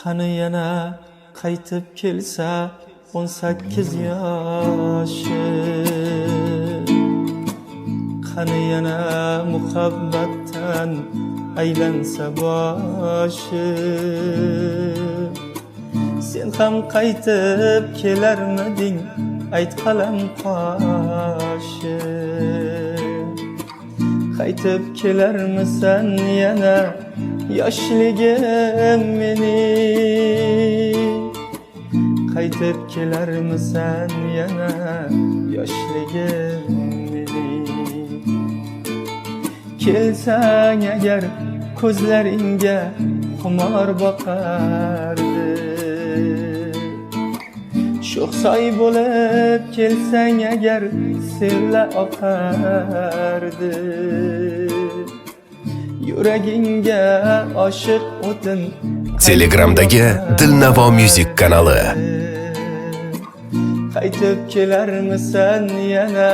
Qani yana qaytib kelsa 18 yoshi. Qani yana muhabbatdan aylansa boshi. Sen ham qaytib kelarmiding ayt qalam qoshi. Qaytib kelarmisan yana yoshligim mening. Qaytib kelarmisan yana yoshligim mening. Kelsang agar ko'zlaringga xumor boqardi. Sho'xsoy bo'lib kelsang agar sella oqardi. Yuragingga oshiq o'tin Telegramdagi Dilnavo Music kanali. Qaytib kelarmisan yana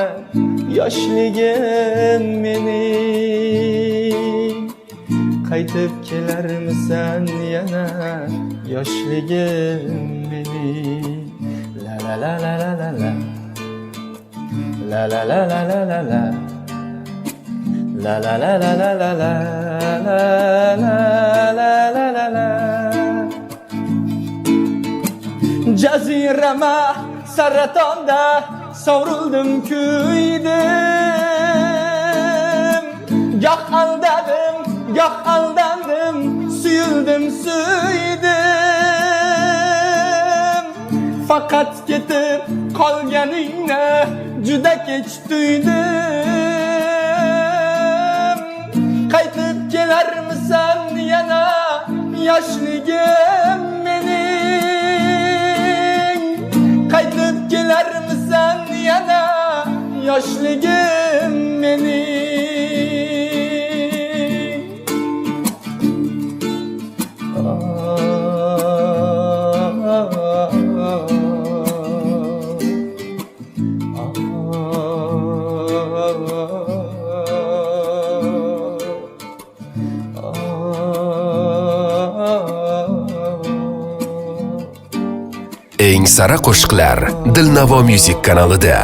yoshligim mening. Qaytib kelarmisan yana yoshligim mening. La la la la la la la. La la la la la la la. La la la la la la la. La la la la la la. Jazirama saratonda sovruldim kuydim. Goh aldadim, goh aldandim, suyuldim, suydim. Faqat ketib qolganingni juda kech tuydim. Qaytib kelarmisan yana yoshligim mening. Qaytib kelarmisan yana yoshligim mening. Eng sara qo'shiqlar Dilnavo Music kanalida.